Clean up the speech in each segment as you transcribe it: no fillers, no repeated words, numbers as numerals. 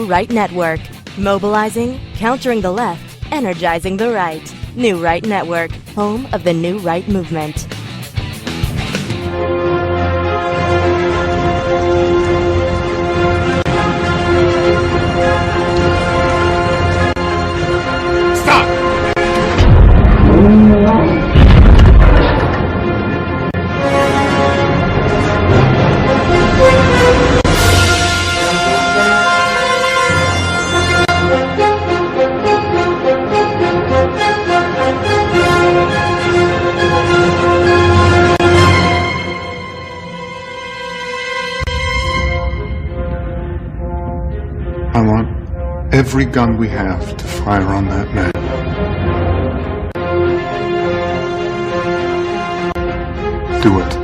Right Network. Mobilizing, countering the left, energizing the right. New Right Network, home of the New Right movement. Stop! I want every gun we have to fire on that man. Do it.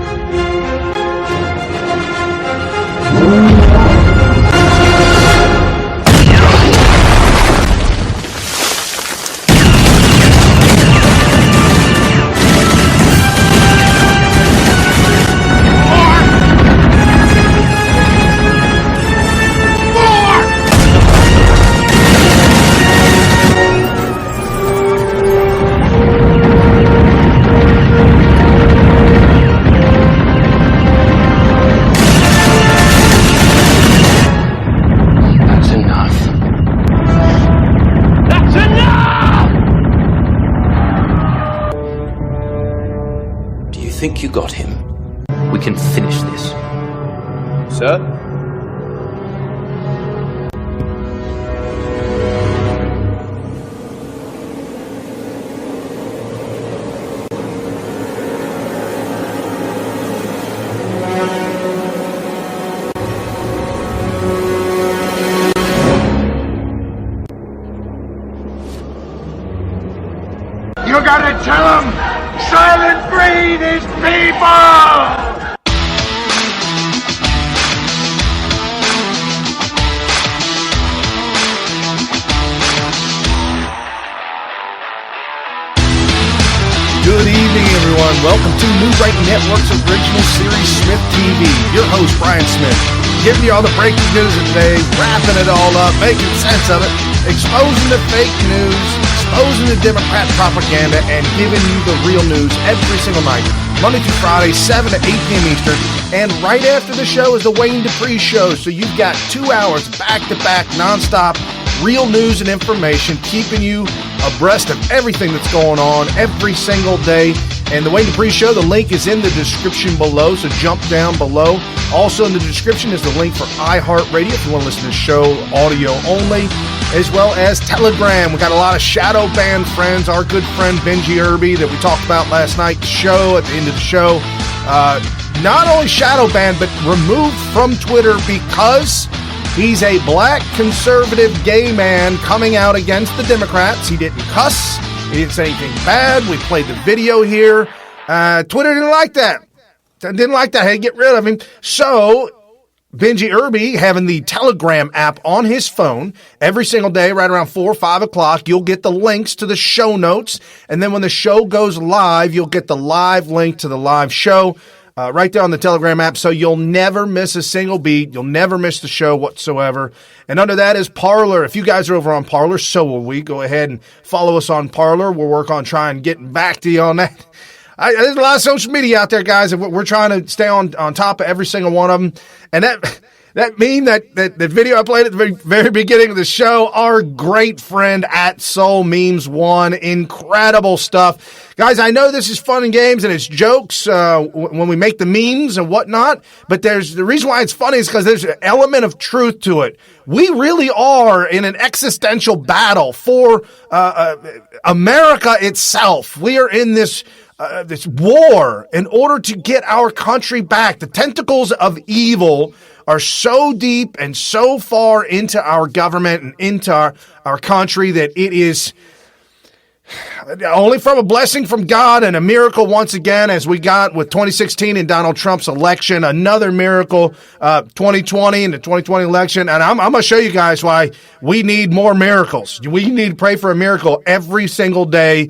Think you got him? We can finish this. Sir? You gotta tell him! Silent free these people! Good evening, everyone. Welcome to New Right Network's original series, SmythTV. Your host, Brian Smith, giving you all the breaking news of the day, wrapping it all up, making sense of it, exposing the fake news, exposing the Democrat propaganda, and giving you the real news every single night, Monday through Friday, 7 to 8 p.m. Eastern. And right after the show is the Wayne Dupree Show, so you've got 2 hours back-to-back, nonstop, real news and information, keeping you abreast of everything that's going on every single day. And the Wayne Dupree Show, the link is in the description below, so jump down below. Also in the description is the link for iHeartRadio if you want to listen to the show audio only, as well as Telegram. We got a lot of shadow banned friends. Our good friend BenGibbard that we talked about last night's show, at the end of the show, not only shadow banned, but removed from Twitter because he's a black conservative gay man coming out against the Democrats. He didn't cuss. He didn't say anything bad. We played the video here. Twitter didn't like that. Didn't like that. Had to get rid of him. So BenGibbard, having the Telegram app on his phone every single day, right around 4 or 5 o'clock, you'll get the links to the show notes. And then when the show goes live, you'll get the live link to the live show right there on the Telegram app. So you'll never miss a single beat. You'll never miss the show whatsoever. And under that is Parler. If you guys are over on Parler, so will we. Go ahead and follow us on Parler. We'll work on trying getting back to you on that. There's a lot of social media out there, guys, and we're trying to stay on top of every single one of them. And that video I played at the very beginning of the show, our great friend at Soul Memes 1, incredible stuff. Guys, I know this is fun and games and it's jokes when we make the memes and whatnot, but the reason why it's funny is because there's an element of truth to it. We really are in an existential battle for America itself. We are in this war in order to get our country back. The tentacles of evil are so deep and so far into our government and into our country that it is only from a blessing from God and a miracle once again, as we got with 2016 and Donald Trump's election, another miracle, 2020 and the 2020 election. And I'm going to show you guys why we need more miracles. We need to pray for a miracle every single day.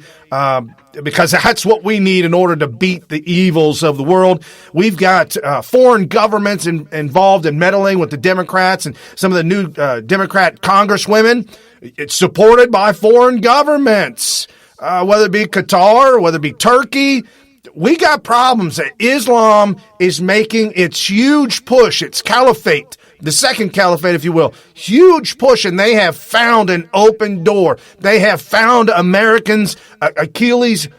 because that's what we need in order to beat the evils of the world. We've got foreign governments involved in meddling with the Democrats and some of the new Democrat congresswomen. It's supported by foreign governments, whether it be Qatar, whether it be Turkey. We got problems. Islam is making its huge push, its caliphate, the second caliphate, if you will, huge push, and they have found an open door. They have found Americans' Achilles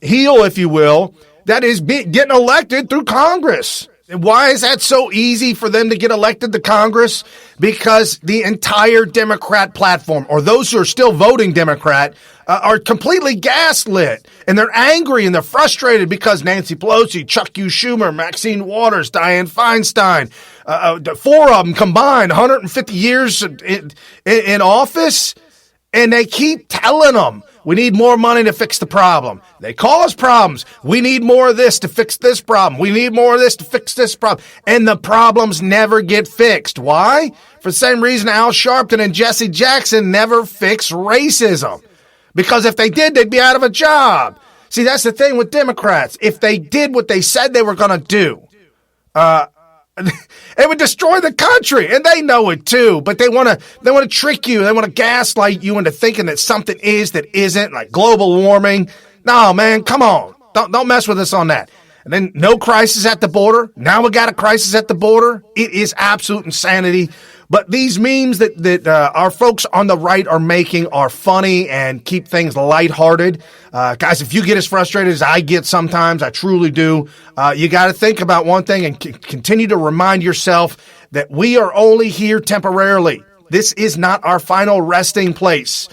heel, if you will, that is getting elected through Congress. And why is that so easy for them to get elected to Congress? Because the entire Democrat platform, or those who are still voting Democrat, are completely gaslit. And they're angry and they're frustrated because Nancy Pelosi, Chuck Schumer, Maxine Waters, Dianne Feinstein, the four of them combined, 150 years in office, and they keep telling them, we need more money to fix the problem. They cause problems. We need more of this to fix this problem. We need more of this to fix this problem. And the problems never get fixed. Why? For the same reason Al Sharpton and Jesse Jackson never fix racism. Because if they did, they'd be out of a job. See, that's the thing with Democrats. If they did what they said they were going to do, it would destroy the country, and they know it too. But they want to trick you. They want to gaslight you into thinking that something is that isn't, like global warming. No, man, come on, don't mess with us on that. And then no crisis at the border. Now we got a crisis at the border. It is absolute insanity. But these memes that our folks on the right are making are funny and keep things lighthearted. Guys, if you get as frustrated as I get sometimes, I truly do, you got to think about one thing and continue to remind yourself that we are only here temporarily. This is not our final resting place.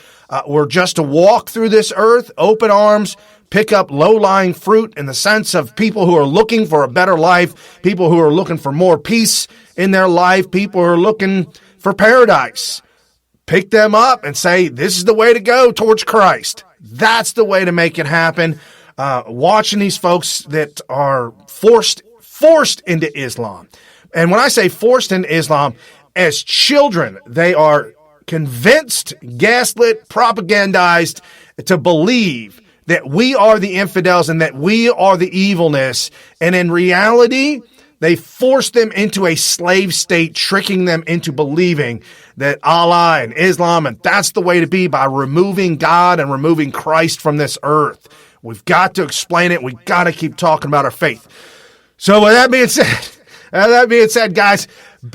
We're just to walk through this earth, open arms, pick up low-lying fruit in the sense of people who are looking for a better life, people who are looking for more peace in their life, people who are looking for paradise. Pick them up and say, this is the way to go towards Christ. That's the way to make it happen. Watching these folks that are forced into Islam. And when I say forced into Islam, as children, they are convinced, gaslit, propagandized to believe that we are the infidels and that we are the evilness. And in reality, they force them into a slave state, tricking them into believing that Allah and Islam, and that's the way to be, by removing God and removing Christ from this earth. We've got to explain it. We've got to keep talking about our faith. So with that being said, guys,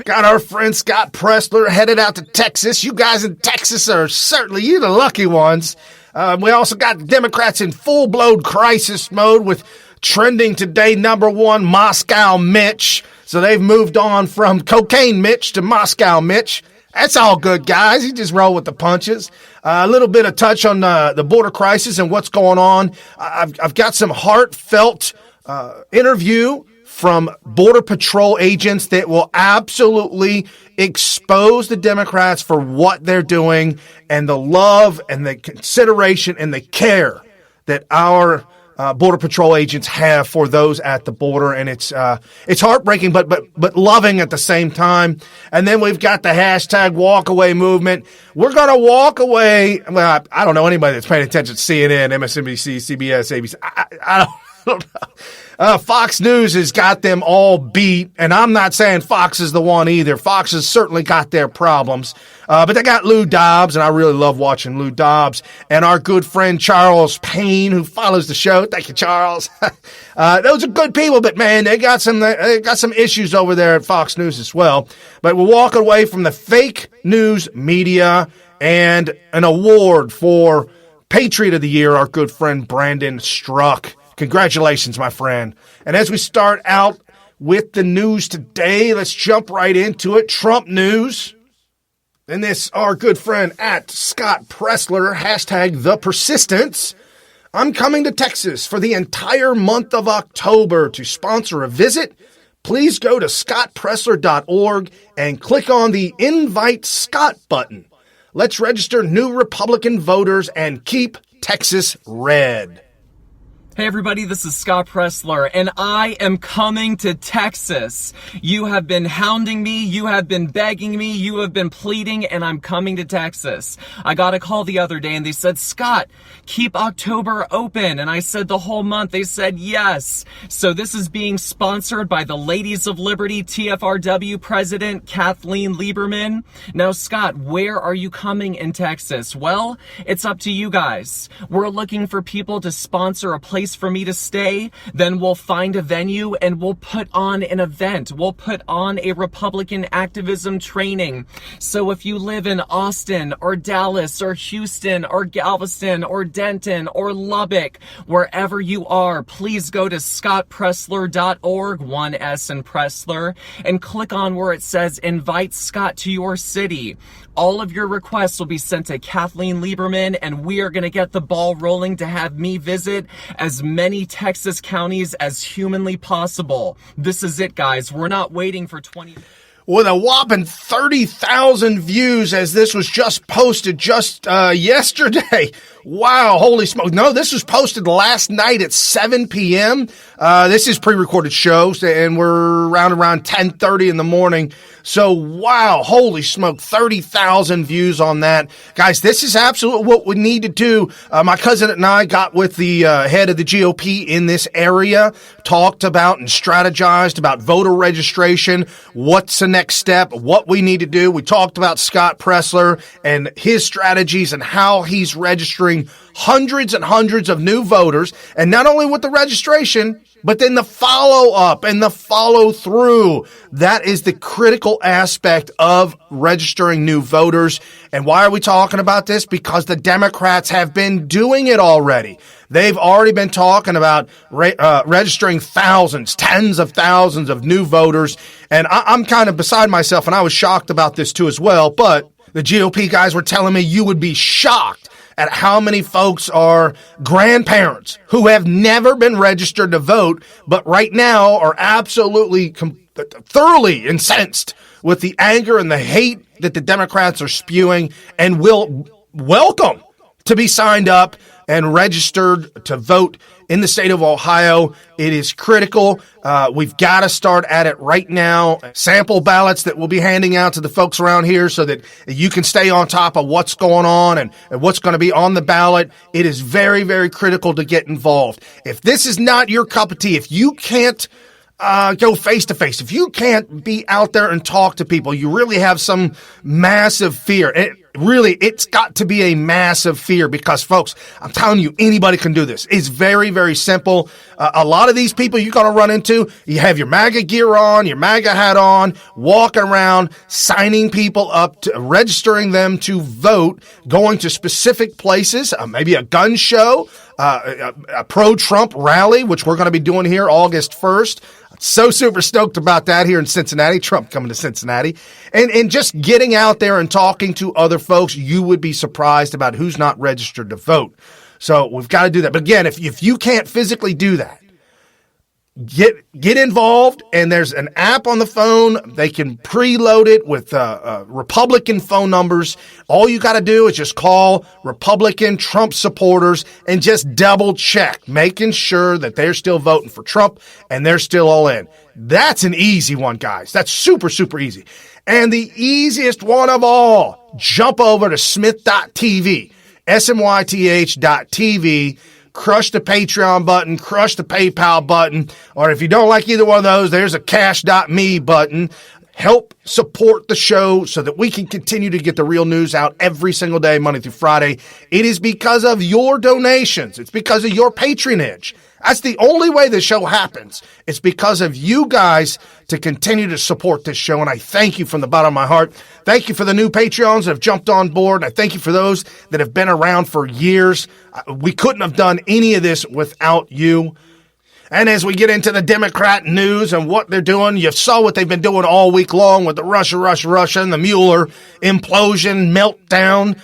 got our friend Scott Pressler headed out to Texas. You guys in Texas are certainly, you the lucky ones. We also got Democrats in full-blown crisis mode with trending today #1 MoscowMitch. So they've moved on from Cocaine Mitch to MoscowMitch. That's all good, guys. You just roll with the punches. A little bit of touch on the border crisis and what's going on. I've got some heartfelt interview from Border Patrol agents that will absolutely expose the Democrats for what they're doing and the love and the consideration and the care that our Border Patrol agents have for those at the border. And it's heartbreaking, but loving at the same time. And then we've got the hashtag WalkAway movement. We're going to walk away. Well, I don't know anybody that's paying attention to CNN, MSNBC, CBS, ABC. I don't know. Fox News has got them all beat, and I'm not saying Fox is the one either. Fox has certainly got their problems, but they got Lou Dobbs, and I really love watching Lou Dobbs, and our good friend Charles Payne, who follows the show. Thank you, Charles. Those are good people, but man, they got some issues over there at Fox News as well. But we're walking away from the fake news media and an award for Patriot of the Year, our good friend Brandon Struck. Congratulations, my friend. And as we start out with the news today, let's jump right into it. Trump news. And this, our good friend at Scott Pressler, hashtag The Persistence. I'm coming to Texas for the entire month of October to sponsor a visit. Please go to scottpressler.org and click on the Invite Scott button. Let's register new Republican voters and keep Texas red. Hey everybody, this is Scott Pressler, and I am coming to Texas. You have been hounding me, you have been begging me, you have been pleading, and I'm coming to Texas. I got a call the other day and they said, Scott, keep October open. And I said the whole month. They said yes. So this is being sponsored by the Ladies of Liberty TFRW President Kathleen Lieberman. Now, Scott, where are you coming in Texas? Well, it's up to you guys. We're looking for people to sponsor a place for me to stay. Then we'll find a venue and we'll put on an event. We'll put on a Republican activism training. So if you live in Austin or Dallas or Houston or Galveston or Denton or Lubbock, wherever you are, please go to scottpressler.org, 1S in Pressler, and click on where it says invite Scott to your city. All of your requests will be sent to Kathleen Lieberman, and we are going to get the ball rolling to have me visit as many Texas counties as humanly possible. This is it, guys. We're not waiting for 20... With a whopping 30,000 views as this was just posted just yesterday. Wow, holy smoke. No, this was posted last night at 7 p.m. This is pre-recorded shows, and we're around 10:30 in the morning. So, wow, holy smoke, 30,000 views on that. Guys, this is absolutely what we need to do. My cousin and I got with the head of the GOP in this area, talked about and strategized about voter registration, what's the next step, what we need to do. We talked about Scott Pressler and his strategies and how he's registering hundreds and hundreds of new voters, and not only with the registration, but then the follow-up and the follow-through. That is the critical aspect of registering new voters. And why are we talking about this? Because the Democrats have been doing it already. They've already been talking about registering thousands, tens of thousands of new voters. And I'm kind of beside myself, and I was shocked about this too as well. But the GOP guys were telling me you would be shocked at how many folks are grandparents who have never been registered to vote, but right now are absolutely thoroughly incensed with the anger and the hate that the Democrats are spewing, and will welcome to be signed up and registered to vote in the state of Ohio. It is critical. We've got to start at it right now. Sample ballots that we'll be handing out to the folks around here so that you can stay on top of what's going on and what's going to be on the ballot. It is very, very critical to get involved. If this is not your cup of tea, if you can't go face to face, if you can't be out there and talk to people, you really have some massive fear. It's got to be a massive fear because, folks, I'm telling you, anybody can do this. It's very, very simple. A lot of these people you're going to run into, you have your MAGA gear on, your MAGA hat on, walking around, signing people up, to registering them to vote, going to specific places, maybe a gun show, a pro-Trump rally, which we're going to be doing here August 1st. So super stoked about that here in Cincinnati. Trump coming to Cincinnati. And just getting out there and talking to other folks, you would be surprised about who's not registered to vote. So we've got to do that. But again, if you can't physically do that, get involved, and there's an app on the phone. They can preload it with Republican phone numbers. All you got to do is just call Republican Trump supporters and just double check, making sure that they're still voting for Trump and they're still all in. That's an easy one, guys. That's super, super easy. And the easiest one of all, jump over to Smyth.tv, SMYTH.tv. Crush the Patreon button, crush the PayPal button, or if you don't like either one of those, there's a cash.me button. Help support the show so that we can continue to get the real news out every single day, Monday through Friday. It is because of your donations. It's because of your patronage. That's the only way the show happens. It's because of you guys to continue to support this show, and I thank you from the bottom of my heart. Thank you for the new Patreons that have jumped on board. I thank you for those that have been around for years. We couldn't have done any of this without you. And as we get into the Democrat news and what they're doing, you saw what they've been doing all week long with the Russia, and the Mueller implosion, meltdown,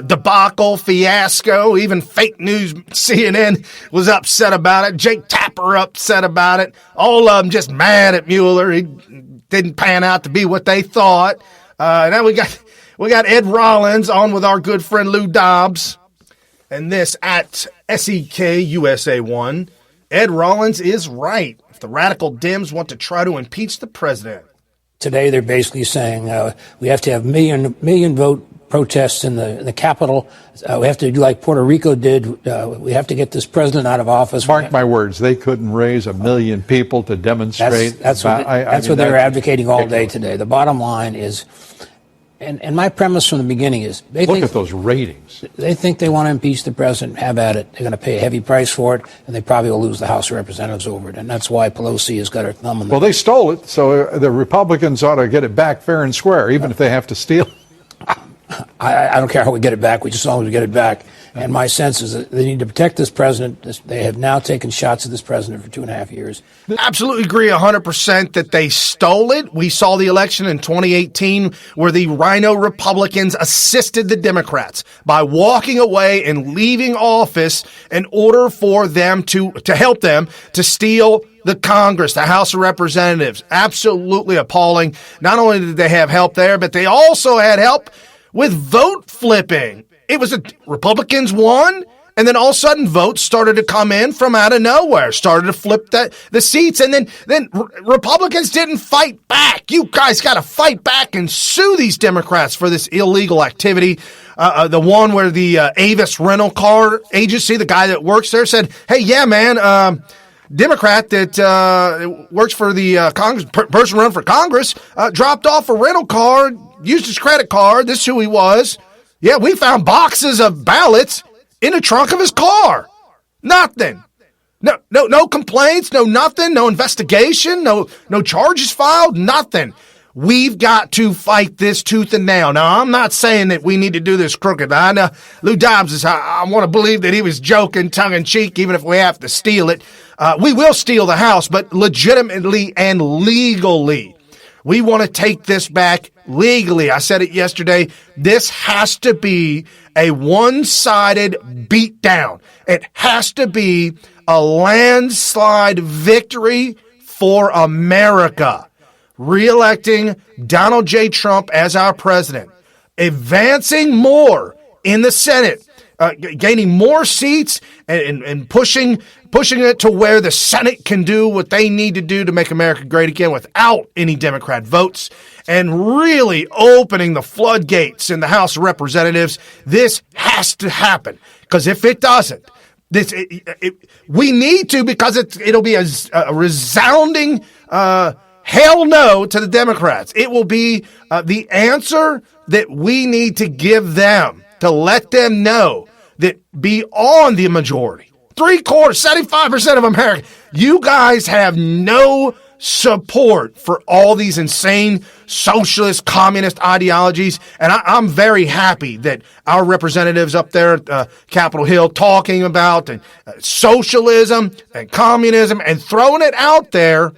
debacle, fiasco. Even fake news CNN was upset about it. Jake Tapper upset about it. All of them just mad at Mueller. He didn't pan out to be what they thought. Now we got Ed Rollins on with our good friend Lou Dobbs. And this at SEKUSA1, Ed Rollins is right. If the radical Dems want to try to impeach the president. Today, they're basically saying we have to have million vote protests in the Capitol. We have to do like Puerto Rico did. We have to get this president out of office. Mark my words, they couldn't raise 1 million people to demonstrate. That's what they're advocating all day today. The bottom line is, and my premise from the beginning is, look at those ratings. They think they want to impeach the president. Have at it. They're going to pay a heavy price for it, and they probably will lose the House of Representatives over it. And that's why Pelosi has got her thumb on the. Well, they stole it, so the Republicans ought to get it back fair and square, even if they have to steal it. I don't care how we get it back. We just always get it back. And my sense is that they need to protect this president. They have now taken shots at this president for 2.5 years. Absolutely agree 100% that they stole it. We saw the election in 2018 where the Rhino Republicans assisted the Democrats by walking away and leaving office in order for them to help them to steal the Congress, the House of Representatives. Absolutely appalling. Not only did they have help there, but they also had help with vote flipping. It was Republicans won, and then all of a sudden votes started to come in from out of nowhere, started to flip the seats, and then Republicans didn't fight back. You guys got to fight back and sue these Democrats for this illegal activity. The one where the Avis rental car agency, the guy that works there, said, hey, yeah, man, Democrat that works for the Congress, person running for Congress, dropped off a rental car, used his credit card. This is who he was. Yeah, we found boxes of ballots in the trunk of his car. Nothing. No complaints, no nothing, no investigation, no charges filed, nothing. We've got to fight this tooth and nail. Now, I'm not saying that we need to do this crooked. I know Lou Dobbs I want to believe that he was joking, tongue-in-cheek, even if we have to steal it. We will steal the House, but legitimately and legally. We want to take this back legally. I said it yesterday. This has to be a one-sided beatdown. It has to be a landslide victory for America. Re-electing Donald J. Trump as our president, advancing more in the Senate, gaining more seats and pushing it to where the Senate can do what they need to do to make America great again without any Democrat votes, and really opening the floodgates in the House of Representatives. This has to happen, because if it doesn't, we need to, because it'll be a resounding hell no to the Democrats. It will be the answer that we need to give them to let them know that beyond the majority, 75% of America, you guys have no support for all these insane socialist, communist ideologies. And I'm very happy that our representatives up there at Capitol Hill talking about socialism and communism and throwing it out there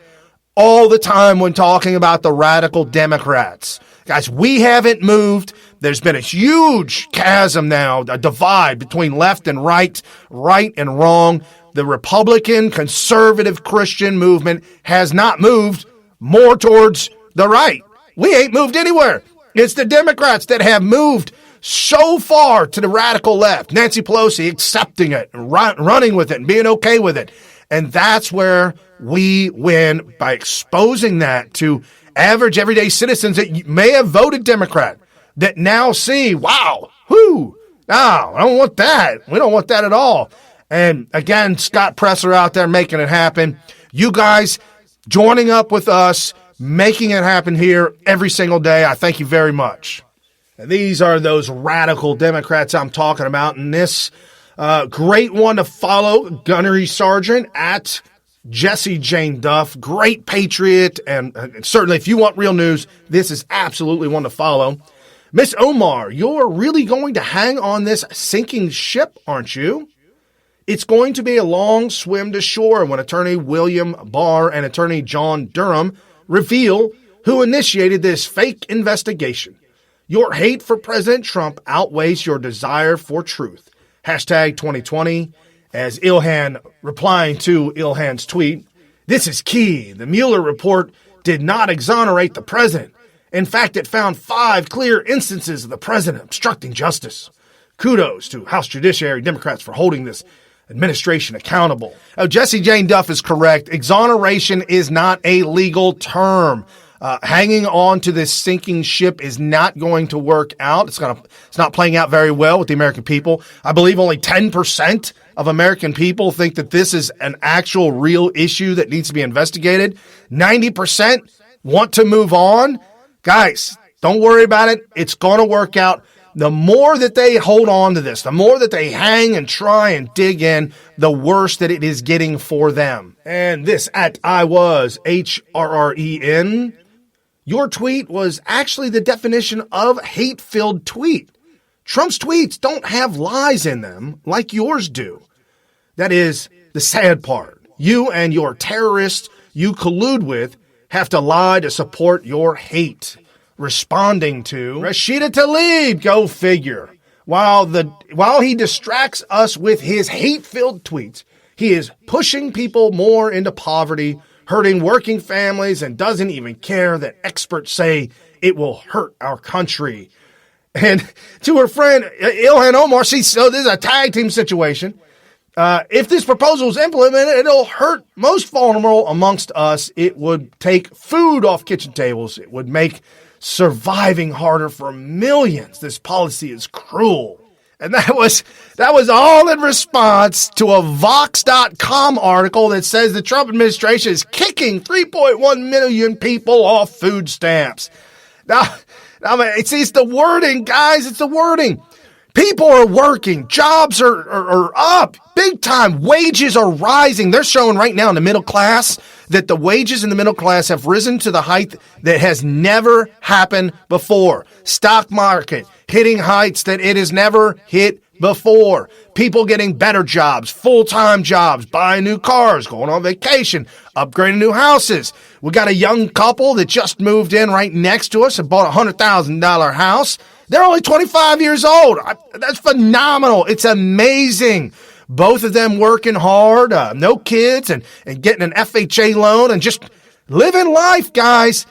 all the time when talking about the radical Democrats. Guys, we haven't moved. There's been a huge chasm now, a divide between left and right and wrong. The Republican, conservative Christian movement has not moved more towards the right. We ain't moved anywhere. It's the Democrats that have moved so far to the radical left. Nancy Pelosi accepting it, and running with it, and being okay with it. And that's where we win, by exposing that to average, everyday citizens that may have voted Democrat, that now see, wow, no, I don't want that. We don't want that at all. And again, Scott Presser out there making it happen. You guys joining up with us, making it happen here every single day. I thank you very much. And these are those radical Democrats I'm talking about. And this great one to follow, Gunnery Sergeant at Jesse Jane Duff, great patriot, and certainly if you want real news, this is absolutely one to follow. Miss Omar, you're really going to hang on this sinking ship, aren't you? It's going to be a long swim to shore when Attorney William Barr and Attorney John Durham reveal who initiated this fake investigation. Your hate for President Trump outweighs your desire for truth. Hashtag 2020. As Ilhan replying to Ilhan's tweet, this is key. The Mueller report did not exonerate the president. In fact, it found 5 clear instances of the president obstructing justice. Kudos to House Judiciary Democrats for holding this administration accountable. Oh, Jesse Jane Duff is correct. Exoneration is not a legal term. Hanging on to this sinking ship is not going to work out. It's not playing out very well with the American people. I believe only 10% of American people think that this is an actual real issue that needs to be investigated. 90% want to move on. Guys, don't worry about it. It's going to work out. The more that they hold on to this, the more that they hang and try and dig in, the worse that it is getting for them. And this at I was HRREN. Your tweet was actually the definition of hate-filled tweet. Trump's tweets don't have lies in them like yours do. That is the sad part. You and your terrorists you collude with have to lie to support your hate. Responding to Rashida Tlaib, go figure. While he distracts us with his hate-filled tweets, he is pushing people more into poverty, hurting working families, and doesn't even care that experts say it will hurt our country. And to her friend Ilhan Omar, so this is a tag team situation. If this proposal is implemented, it'll hurt most vulnerable amongst us. It would take food off kitchen tables. It would make surviving harder for millions. This policy is cruel. And that was all in response to a Vox.com article that says the Trump administration is kicking 3.1 million people off food stamps. Now it's the wording, guys. It's the wording. People are working. Jobs are up big time. Wages are rising. They're showing right now in the middle class that the wages in the middle class have risen to the height that has never happened before. Stock market hitting heights that it has never hit before. People getting better jobs, full-time jobs, buying new cars, going on vacation, upgrading new houses. We got a young couple that just moved in right next to us and bought a $100,000 house. They're only 25 years old. That's phenomenal. It's amazing. Both of them working hard, no kids, and getting an FHA loan and just living life, guys.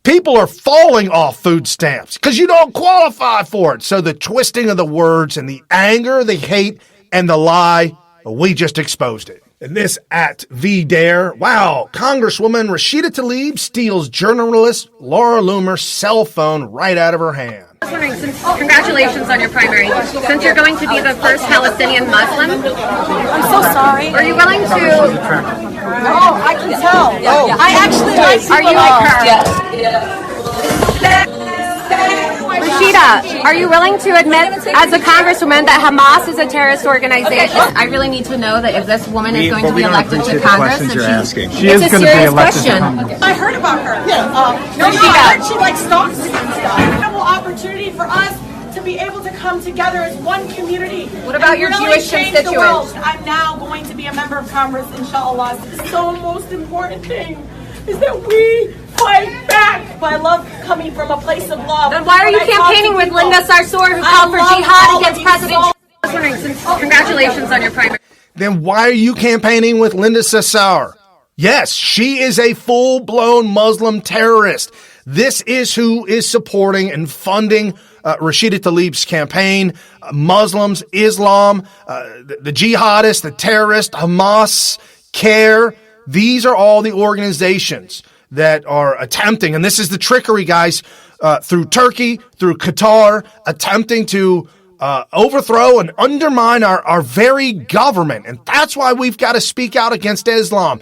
People are falling off food stamps because you don't qualify for it. So the twisting of the words and the anger, the hate, and the lie, we just exposed it. And this at VDare. Wow, Congresswoman Rashida Tlaib steals journalist Laura Loomer's cell phone right out of her hand. I was wondering, congratulations on your primary. Since you're going to be the first Palestinian Muslim, I'm so sorry. Are you willing to? Oh, I can tell. Oh, I actually like people. Are you like her? Yes. Rashida, are you willing to admit, as a congresswoman, that Hamas is a terrorist organization? I really need to know that if this woman is going to be elected to Congress, She is going to be elected to Congress. I heard about her. Yeah. Rashida, she likes stocks and stuff. Incredible opportunity for us to be able to come together as one community. What about your really Jewish change the world. constituents? I'm now going to be a member of Congress, inshallah. So the most important thing is that we fight back. But I love coming from a place of love. Then why are you campaigning with Linda Sarsour, who called for jihad against President Trump? I was wondering, congratulations on your primary. Then why are you campaigning with Linda Sarsour? Yes, she is a full-blown Muslim terrorist. This is who is supporting and funding Rashida Tlaib's campaign. Muslims, Islam, the jihadists, the terrorists, Hamas, CARE. These are all the organizations that are attempting, and this is the trickery, guys, through Turkey, through Qatar, attempting to overthrow and undermine our very government. And that's why we've got to speak out against Islam.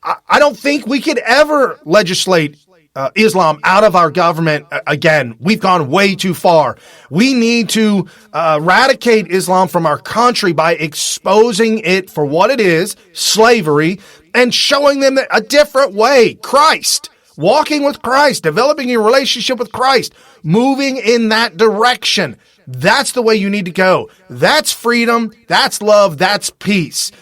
I don't think we could ever legislate Islam out of our government again. We've gone way too far. We need to eradicate Islam from our country by exposing it for what it is, slavery, and showing them a different way. Christ, walking with Christ, developing your relationship with Christ, moving in that direction. That's the way you need to go. That's freedom. That's love. That's peace.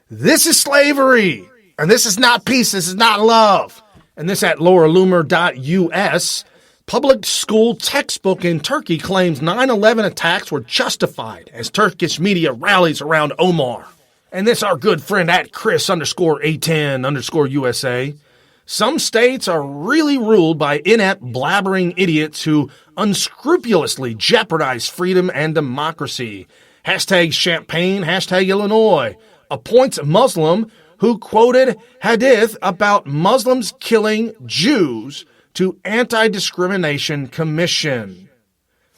This is slavery. And this is not peace. This is not love. And this at lauraloomer.us. Public school textbook in Turkey claims 9/11 attacks were justified as Turkish media rallies around Omar. And this our good friend at Chris_A10_USA Some states are really ruled by inept, blabbering idiots who unscrupulously jeopardize freedom and democracy. Hashtag Champaign, hashtag Illinois appoints a Muslim who quoted hadith about Muslims killing Jews to Anti-Discrimination Commission.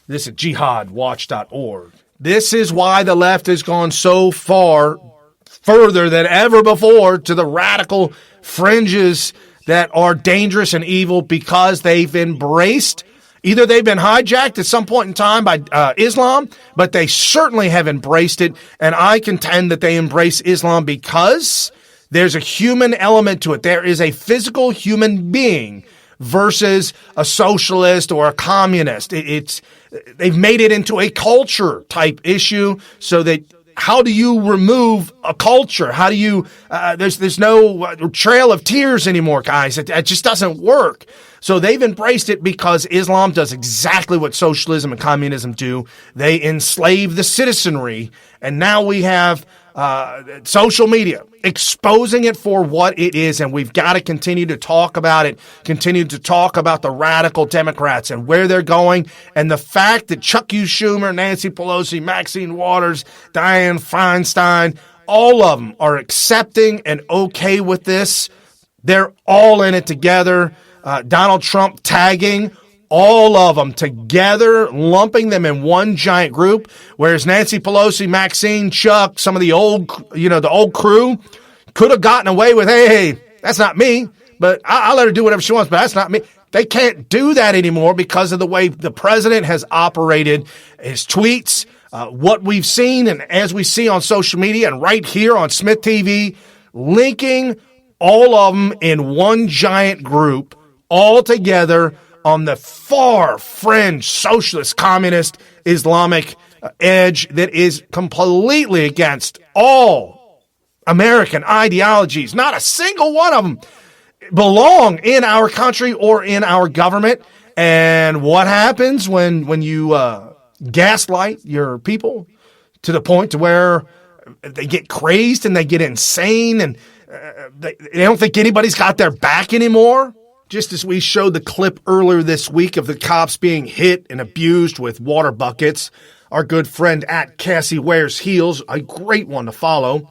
This is jihadwatch.org. This is why the left has gone so far further than ever before to the radical fringes that are dangerous and evil, because they've embraced, either they've been hijacked at some point in time by Islam, but they certainly have embraced it. And I contend that they embrace Islam because there's a human element to it. There is a physical human being versus a socialist or a communist. They've made it into a culture type issue, so that how do you remove a culture? How do you, there's no trail of tears anymore, guys. It just doesn't work. So they've embraced it because Islam does exactly what socialism and communism do. They enslave the citizenry. And now we have social media exposing it for what it is, and we've got to continue to talk about it, continue to talk about the radical Democrats and where they're going, and the fact that Chuck U. Schumer, Nancy Pelosi, Maxine Waters, Dianne Feinstein, all of them are accepting and okay with this. They're all in it together. Donald Trump tagging all of them together, lumping them in one giant group, whereas Nancy Pelosi, Maxine, Chuck, some of the old crew could have gotten away with, hey, that's not me, but I'll let her do whatever she wants, but that's not me. They can't do that anymore because of the way the president has operated, his tweets, what we've seen, and as we see on social media and right here on SmythTV, linking all of them in one giant group, all together on the far fringe socialist, communist, Islamic edge that is completely against all American ideologies. Not a single one of them belong in our country or in our government. And what happens when you gaslight your people to the point to where they get crazed and they get insane and they don't think anybody's got their back anymore? Just as we showed the clip earlier this week of the cops being hit and abused with water buckets, our good friend at Cassie Wears Heels, a great one to follow.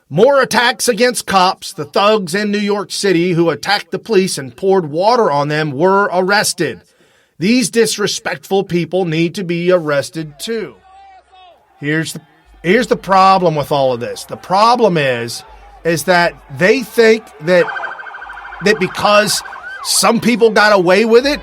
More attacks against cops. The thugs in New York City who attacked the police and poured water on them were arrested. These disrespectful people need to be arrested too. Here's the problem with all of this. The problem is that they think that because some people got away with it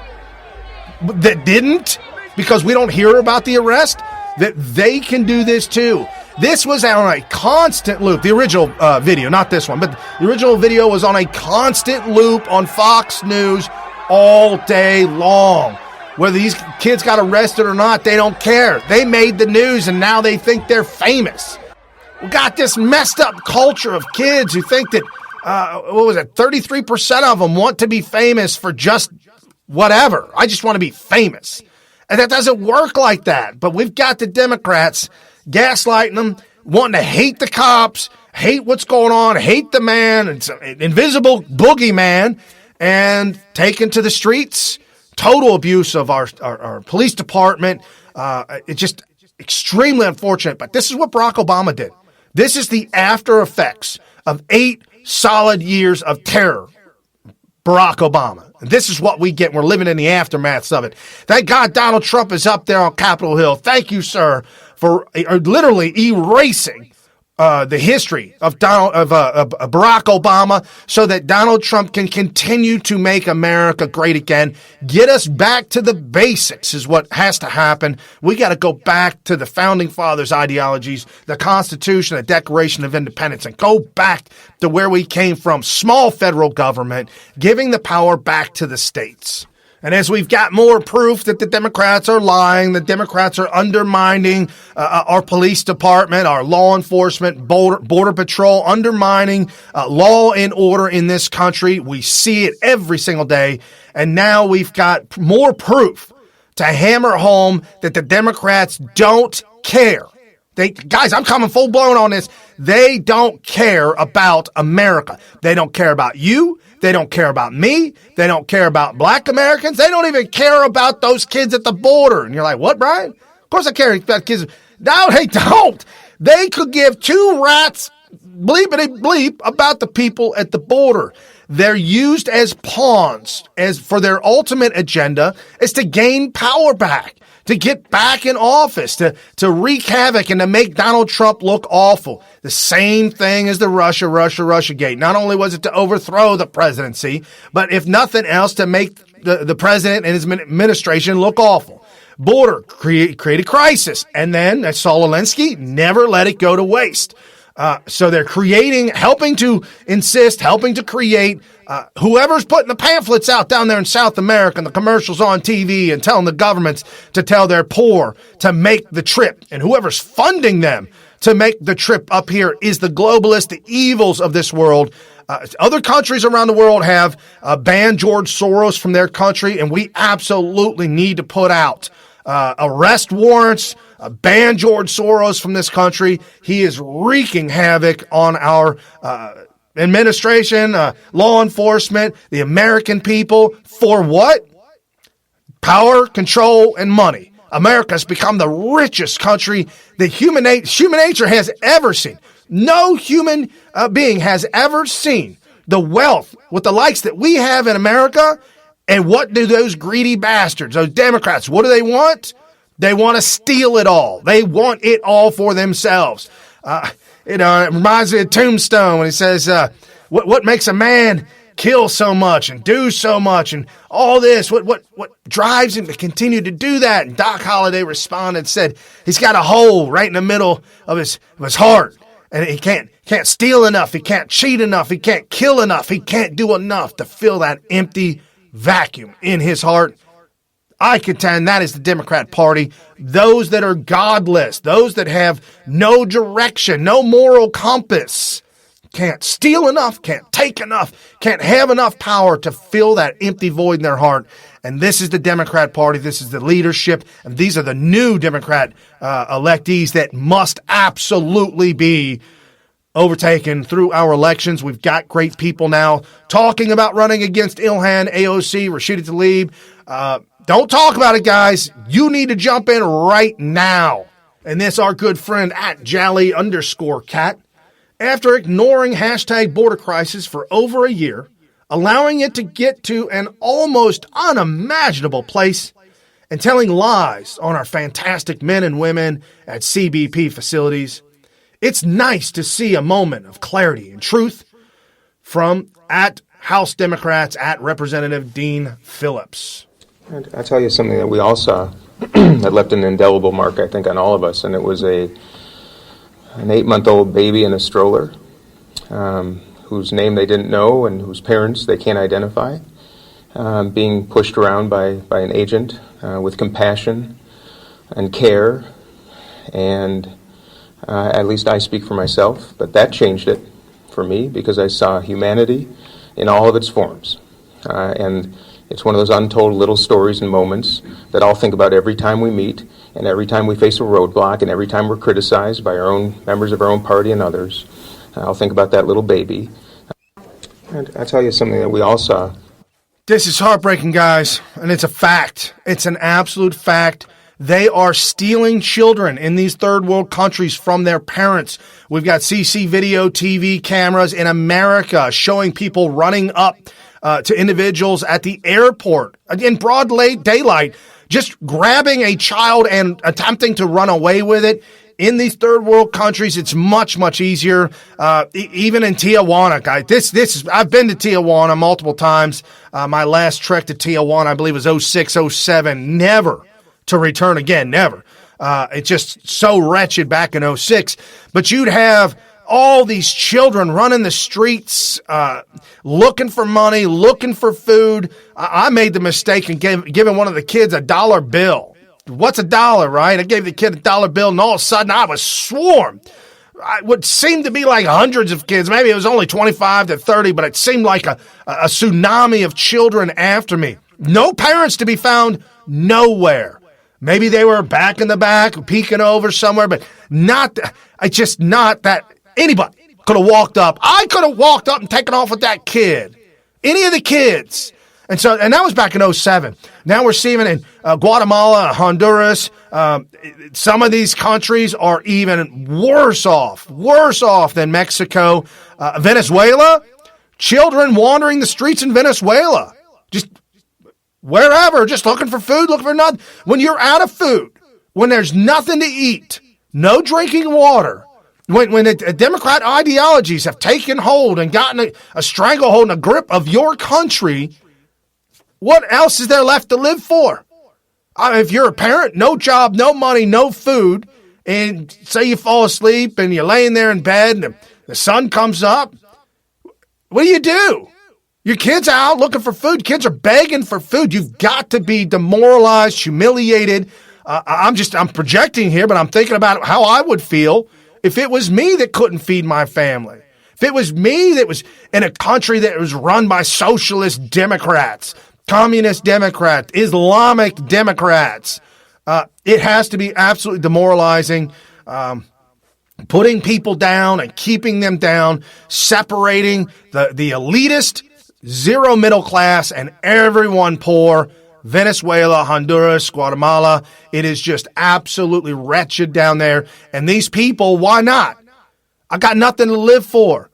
that didn't, because we don't hear about the arrest, that they can do this too. This was on a constant loop. The original video, not this one, but the original video was on a constant loop on Fox News all day long. Whether these kids got arrested or not, they don't care. They made the news and now they think they're famous. We got this messed up culture of kids who think that 33% of them want to be famous for just whatever. I just want to be famous. And that doesn't work like that. But we've got the Democrats gaslighting them, wanting to hate the cops, hate what's going on, hate the man, it's an invisible boogeyman, and taken to the streets. Total abuse of our police department. It's just extremely unfortunate. But this is what Barack Obama did. This is the after effects of 8 solid years of terror. Barack Obama. And this is what we get. We're living in the aftermaths of it. Thank God Donald Trump is up there on Capitol Hill. Thank you, sir, for literally erasing the history of Barack Obama so that Donald Trump can continue to make America great again. Get us back to the basics is what has to happen. We got to go back to the Founding Fathers' ideologies, the Constitution, the Declaration of Independence, and go back to where we came from, small federal government, giving the power back to the states. And as we've got more proof that the Democrats are lying, the Democrats are undermining our police department, our law enforcement, border patrol, undermining law and order in this country. We see it every single day. And now we've got more proof to hammer home that the Democrats don't care. Guys, I'm coming full blown on this. They don't care about America. They don't care about you. They don't care about me. They don't care about black Americans. They don't even care about those kids at the border. And you're like, what, Brian? Of course I care about kids. No, they don't. They could give two rats bleepity bleep about the people at the border. They're used as pawns for their ultimate agenda is to gain power back, to get back in office, to wreak havoc and to make Donald Trump look awful. The same thing as the Russia gate. Not only was it to overthrow the presidency, but if nothing else, to make the president and his administration look awful. Border create a crisis. And then Saul Alinsky never let it go to waste. So they're helping to create whoever's putting the pamphlets out down there in South America and the commercials on TV and telling the governments to tell their poor to make the trip. And whoever's funding them to make the trip up here is the globalists, the evils of this world. Other countries around the world have banned George Soros from their country, and we absolutely need to put out arrest warrants, ban George Soros from this country. He is wreaking havoc on our administration, law enforcement, the American people. For what? Power, control, and money. America has become the richest country that human nature has ever seen. No human being has ever seen the wealth with the likes that we have in America. And what do those greedy bastards, those Democrats, what do they want? They want to steal it all. They want it all for themselves. It reminds me of Tombstone when he says, what makes a man kill so much and do so much and all this? What drives him to continue to do that? And Doc Holliday responded and said, he's got a hole right in the middle of his heart. And he can't steal enough. He can't cheat enough. He can't kill enough. He can't do enough to fill that empty vacuum in his heart. I contend that is the Democrat Party. Those that are godless, those that have no direction, no moral compass, can't steal enough, can't take enough, can't have enough power to fill that empty void in their heart. And this is the Democrat Party. This is the leadership. And these are the new Democrat electees that must absolutely be overtaken through our elections. We've got great people now talking about running against Ilhan, AOC, Rashida Tlaib. Don't talk about it, guys. You need to jump in right now. And this, our good friend at Jally_Cat, after ignoring hashtag border crisis for over a year, allowing it to get to an almost unimaginable place, and telling lies on our fantastic men and women at CBP facilities, it's nice to see a moment of clarity and truth from at House Democrats at Representative Dean Phillips. I'll tell you something that we all saw that left an indelible mark, I think, on all of us, and it was an 8-month-old baby in a stroller whose name they didn't know and whose parents they can't identify, being pushed around by an agent with compassion and care, and at least I speak for myself, but that changed it for me because I saw humanity in all of its forms. And it's one of those untold little stories and moments that I'll think about every time we meet and every time we face a roadblock and every time we're criticized by our own members of our own party and others. I'll think about that little baby. And I'll tell you something that we all saw. This is heartbreaking, guys, and it's a fact. It's an absolute fact. They are stealing children in these third world countries from their parents. We've got CC video TV cameras in America showing people running up to individuals at the airport in broad daylight, just grabbing a child and attempting to run away with it. In these third world countries, it's much, much easier. Even in Tijuana, guys, I've been to Tijuana multiple times. My last trek to Tijuana, I believe, was 06, 07. Never to return again, never. It's just so wretched back in 06. But you'd have all these children running the streets, looking for money, looking for food. I made the mistake of giving one of the kids a dollar bill. What's $1, right? I gave the kid a dollar bill, and all of a sudden I was swarmed. What seemed to be like hundreds of kids. Maybe it was only 25 to 30, but it seemed like a tsunami of children after me. No parents to be found nowhere. Maybe they were back in the back, peeking over somewhere, but not that anybody could have walked up. I could have walked up and taken off with that kid Any of the kids. And that was back in 2007. Now we're seeing it in Guatemala, Honduras. Some of these countries are even worse off than Mexico. Venezuela, children wandering the streets in Venezuela, just wherever, just looking for food, looking for nothing. When you're out of food, when there's nothing to eat, no drinking water, when the Democrat ideologies have taken hold and gotten a stranglehold and a grip of your country, what else is there left to live for? If you're a parent, no job, no money, no food, and say you fall asleep and you're laying there in bed and the sun comes up, what do? Your kid's out looking for food. Kids are begging for food. You've got to be demoralized, humiliated. I'm projecting here, but I'm thinking about how I would feel if it was me that couldn't feed my family. If it was me that was in a country that was run by socialist Democrats, communist Democrats, Islamic Democrats. It has to be absolutely demoralizing, putting people down and keeping them down, separating the elitist, zero middle class, and everyone poor. Venezuela, Honduras, Guatemala. It is just absolutely wretched down there. And these people, why not? I got nothing to live for.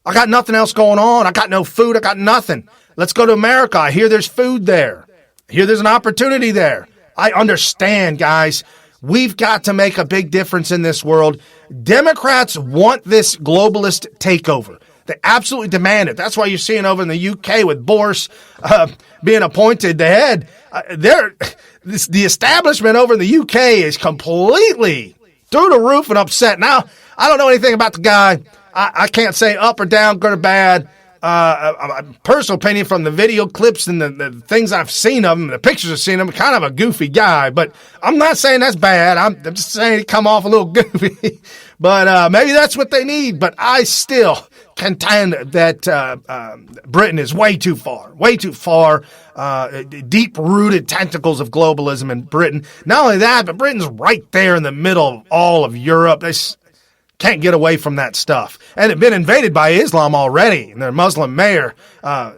I got nothing else going on. I got no food. I got nothing. Let's go to America. I hear there's food there. I hear there's an opportunity there. I understand, guys. We've got to make a big difference in this world. Democrats want this globalist takeover. They absolutely demand it. That's why you're seeing over in the UK with Boris being appointed the head. The establishment over in the UK is completely through the roof and upset. Now, I don't know anything about the guy. I can't say up or down, good or bad. Personal opinion from the video clips and the things I've seen of him, the pictures I've seen of him, kind of a goofy guy, but I'm not saying that's bad. I'm just saying he come off a little goofy, but maybe that's what they need. But I still contend that Britain is way too far, deep-rooted tentacles of globalism in Britain. Not only that, but Britain's right there in the middle of all of Europe. They can't get away from that stuff. And they've been invaded by Islam already, and their Muslim mayor, Khan.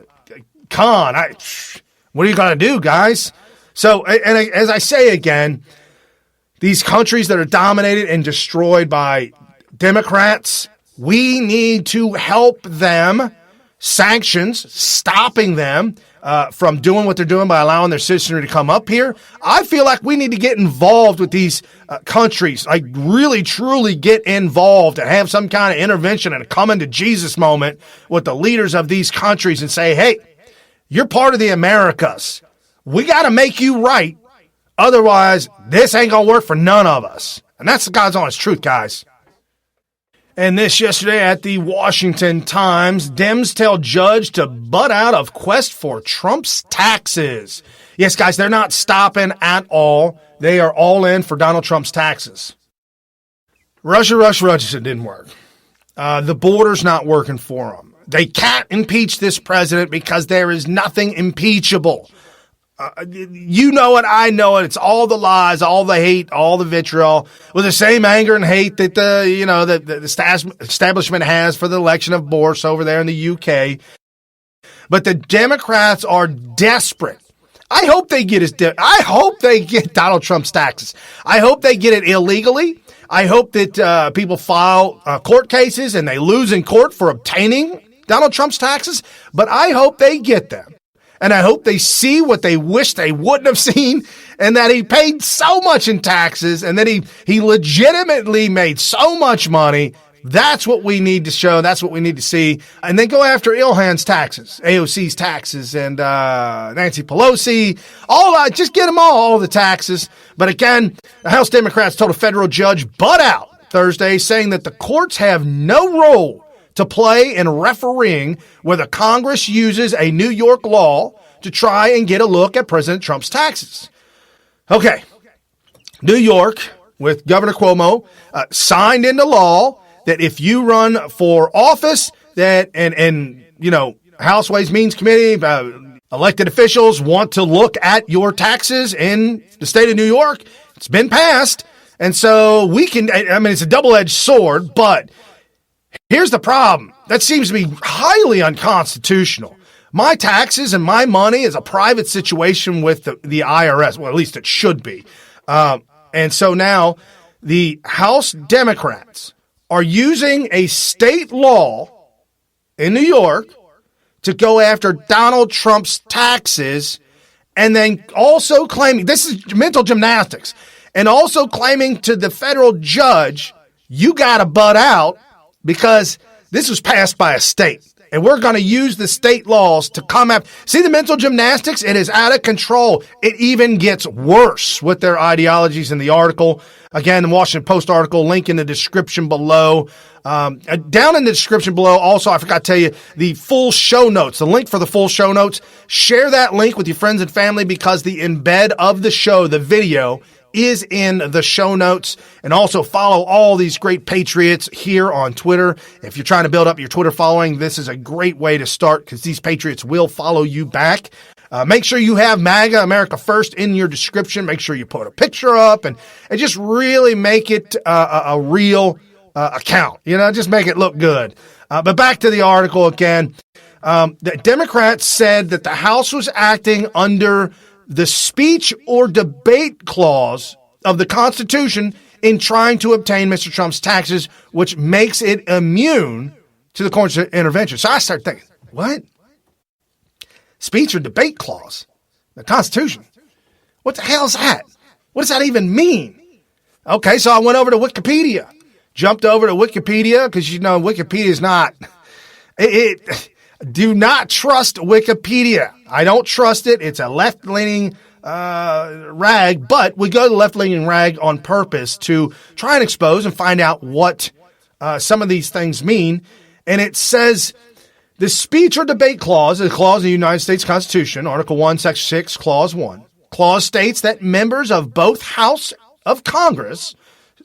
What are you going to do, guys? So, and as I say again, these countries that are dominated and destroyed by Democrats, we need to help them. Sanctions, stopping them from doing what they're doing by allowing their citizenry to come up here. I feel like we need to get involved with these countries, like really, truly get involved and have some kind of intervention and a coming to Jesus moment with the leaders of these countries and say, hey, you're part of the Americas. We got to make you right. Otherwise, this ain't going to work for none of us. And that's the God's honest truth, guys. And this yesterday at the Washington Times, Dems tell judge to butt out of quest for Trump's taxes. Yes, guys, they're not stopping at all. They are all in for Donald Trump's taxes. Russia didn't work. The border's not working for them. They can't impeach this president because there is nothing impeachable. You know it, I know it. It's all the lies, all the hate, all the vitriol, with the same anger and hate that the establishment has for the election of Boris over there in the UK. But the Democrats are desperate. I hope they get Donald Trump's taxes. I hope they get it illegally. I hope that people file court cases and they lose in court for obtaining Donald Trump's taxes. But I hope they get them. And I hope they see what they wish they wouldn't have seen, and that he paid so much in taxes, and that he legitimately made so much money. That's what we need to show. That's what we need to see. And then go after Ilhan's taxes, AOC's taxes, and Nancy Pelosi. Just get them all the taxes. But again, the House Democrats told a federal judge, butt out Thursday, saying that the courts have no role to play in refereeing whether Congress uses a New York law to try and get a look at President Trump's taxes. Okay, New York, with Governor Cuomo, signed into law that if you run for office, that and House Ways Means Committee, elected officials want to look at your taxes in the state of New York. It's been passed, and so we can. It's a double-edged sword, but here's the problem. That seems to be highly unconstitutional. My taxes and my money is a private situation with the IRS. Well, at least it should be. And so now the House Democrats are using a state law in New York to go after Donald Trump's taxes, and then also claiming, this is mental gymnastics, and also claiming to the federal judge, you got to butt out because this was passed by a state. And we're going to use the state laws to come after. See the mental gymnastics? It is out of control. It even gets worse with their ideologies in the article. Again, the Washington Post article, link in the description below. Down in the description below, also, I forgot to tell you, the full show notes, the link for the full show notes. Share that link with your friends and family because the embed of the show, the video, is in the show notes. And also follow all these great patriots here on Twitter. If you're trying to build up your Twitter following, this is a great way to start because these patriots will follow you back. Make sure you have MAGA, America First, in your description. Make sure you put a picture up and just really make it a real account. Just make it look good. But back to the article again. The Democrats said that the House was acting under the speech or debate clause of the Constitution in trying to obtain Mr. Trump's taxes, which makes it immune to the court's intervention. So I started thinking, what? Speech or debate clause? The Constitution? What the hell is that? What does that even mean? Okay, so I went over to Wikipedia. Jumped over to Wikipedia because, Wikipedia is not... Do not trust Wikipedia. I don't trust it. It's a left-leaning rag, but we go to the left-leaning rag on purpose to try and expose and find out what some of these things mean. And it says the speech or debate clause is a clause in the United States Constitution, Article 1, Section 6, Clause 1. Clause states that members of both House of Congress,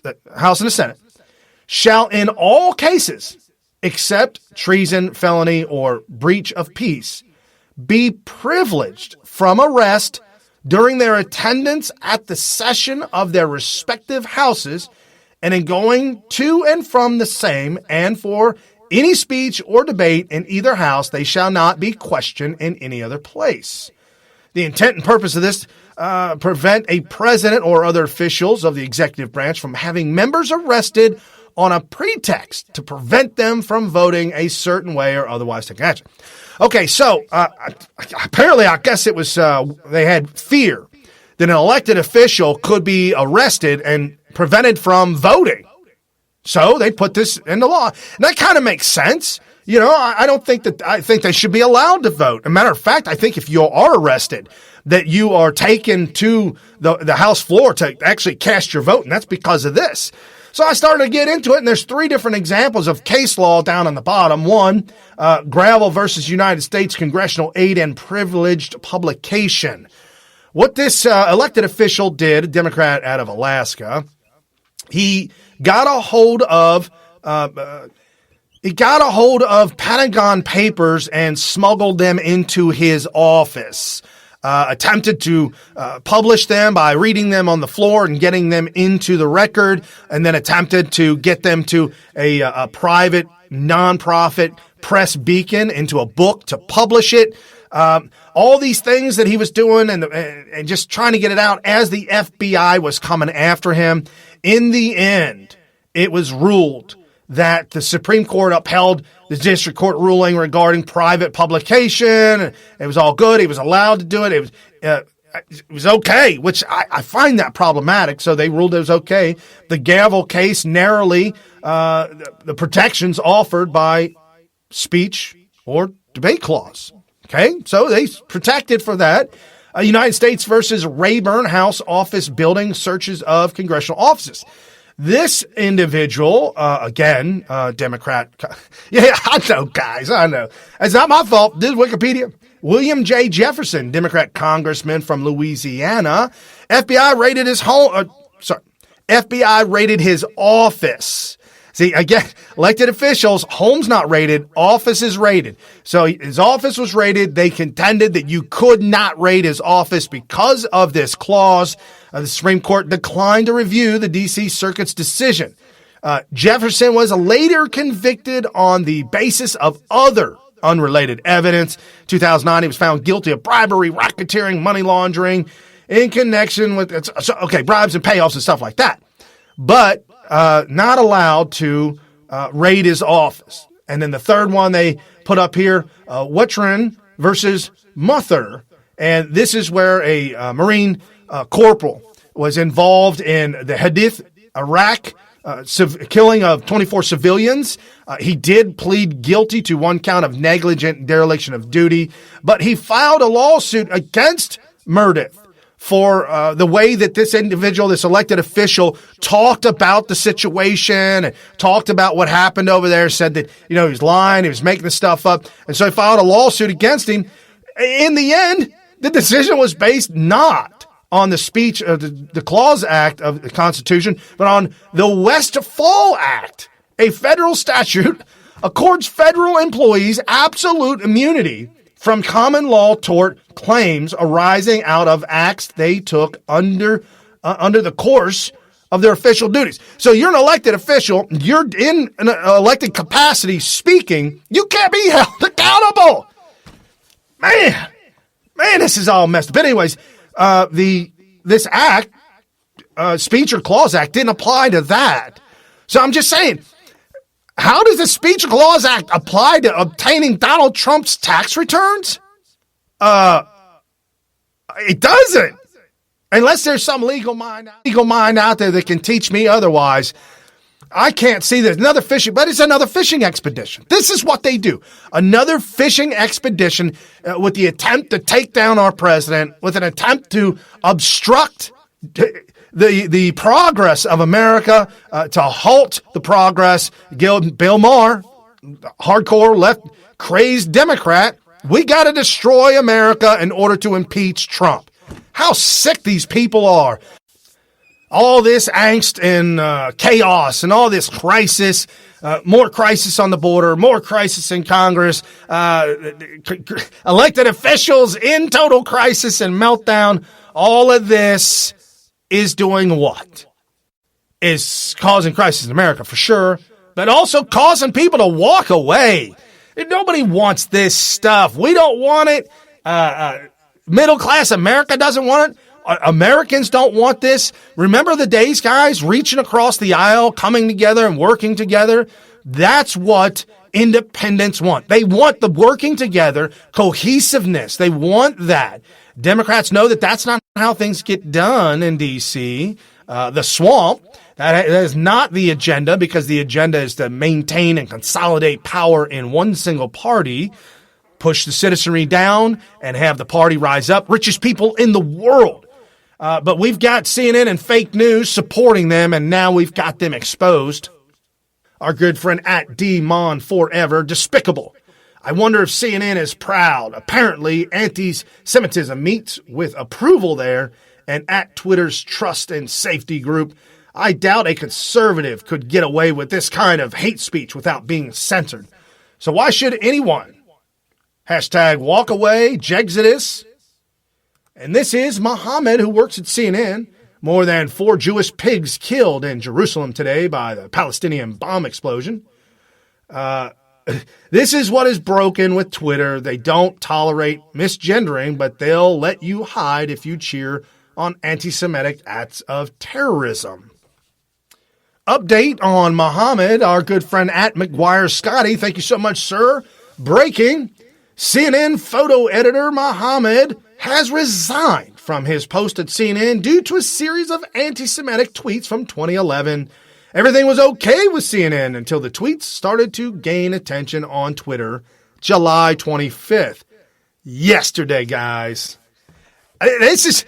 the House and the Senate, shall in all cases except treason, felony, or breach of peace, be privileged from arrest during their attendance at the session of their respective houses and in going to and from the same, and for any speech or debate in either house, they shall not be questioned in any other place. The intent and purpose of this prevent a president or other officials of the executive branch from having members arrested on a pretext to prevent them from voting a certain way or otherwise taking action. Okay, so apparently I guess it was they had fear that an elected official could be arrested and prevented from voting. So they put this into law. And that kind of makes sense. I think they should be allowed to vote. As a matter of fact, I think if you are arrested, that you are taken to the House floor to actually cast your vote, and that's because of this. So I started to get into it, and there's 3 different examples of case law down on the bottom. One, Gravel versus United States Congressional Aid and Privileged Publication. What this elected official did, a Democrat out of Alaska, he got a hold of Pentagon papers and smuggled them into his office. Attempted to publish them by reading them on the floor and getting them into the record, and then attempted to get them to a private nonprofit press beacon into a book to publish it. All these things that he was doing and just trying to get it out as the FBI was coming after him. In the end, it was ruled that the Supreme Court upheld the district court ruling regarding private publication. It was all good. He was allowed to do it. It was okay, which I find that problematic. So they ruled it was okay. The Gavel case narrowly, the protections offered by speech or debate clause. Okay. So they protected for that. United States versus Rayburn House Office Building Searches of Congressional Offices. This individual, again, Democrat. Yeah, I know, guys. I know. It's not my fault. This is Wikipedia. William J. Jefferson, Democrat congressman from Louisiana. FBI raided his home. FBI raided his office. See, again, elected officials, home's not raided, office is raided. So his office was raided. They contended that you could not raid his office because of this clause. The Supreme Court declined to review the D.C. Circuit's decision. Jefferson was later convicted on the basis of other unrelated evidence. 2009, he was found guilty of bribery, racketeering, money laundering in connection with, bribes and payoffs and stuff like that. But not allowed to raid his office. And then the third one they put up here, Wetrin versus Muther. And this is where a Marine corporal was involved in the Hadith, Iraq, killing of 24 civilians. He did plead guilty to one count of negligent dereliction of duty, but he filed a lawsuit against Murdath for the way that this individual, this elected official, talked about the situation and talked about what happened over there, said that, he was lying, he was making this stuff up. And so he filed a lawsuit against him. In the end, the decision was based not on the speech of the Clause Act of the Constitution, but on the Westfall Act. A federal statute accords federal employees absolute immunity from common law tort claims arising out of acts they took under the course of their official duties. So you're an elected official, you're in an elected capacity speaking, you can't be held accountable. Man, this is all messed up. But anyways, this act, Speech or Clause Act, didn't apply to that. So I'm just saying, how does the Speech or Clause Act apply to obtaining Donald Trump's tax returns? It doesn't. Unless there's some legal mind out there that can teach me otherwise. I can't see this. Another fishing, but it's another fishing expedition. This is what they do. Another fishing expedition with the attempt to take down our president, with an attempt to obstruct the progress of America, to halt the progress. Bill Maher, hardcore left, crazed Democrat, we got to destroy America in order to impeach Trump. How sick these people are. All this angst and chaos and all this crisis, more crisis on the border, more crisis in Congress, elected officials in total crisis and meltdown. All of this is doing what? Is causing crisis in America for sure, but also causing people to walk away. Nobody wants this stuff. We don't want it. Middle class America doesn't want it. Americans don't want this. Remember the days, guys, reaching across the aisle, coming together and working together? That's what independents want. They want the working together, cohesiveness. They want that. Democrats know that that's not how things get done in D.C. The swamp, that is not the agenda, because the agenda is to maintain and consolidate power in one single party, push the citizenry down, and have the party rise up. Richest people in the world. But we've got CNN and fake news supporting them, and now we've got them exposed. Our good friend at DMon Forever, despicable. I wonder if CNN is proud. Apparently, anti-Semitism meets with approval there, and at Twitter's Trust and Safety Group, I doubt a conservative could get away with this kind of hate speech without being censored. So why should anyone? Hashtag WalkAway, Jexodus. And this is Mohammed, who works at CNN. More than 4 Jewish pigs killed in Jerusalem today by the Palestinian bomb explosion. This is what is broken with Twitter. They don't tolerate misgendering, but they'll let you hide if you cheer on anti-Semitic acts of terrorism. Update on Mohammed, our good friend at McGuire Scotty. Thank you so much, sir. Breaking. CNN photo editor Mohammed has resigned from his post at CNN due to a series of anti-Semitic tweets from 2011. Everything was okay with CNN until the tweets started to gain attention on Twitter July 25th. Yesterday, guys. This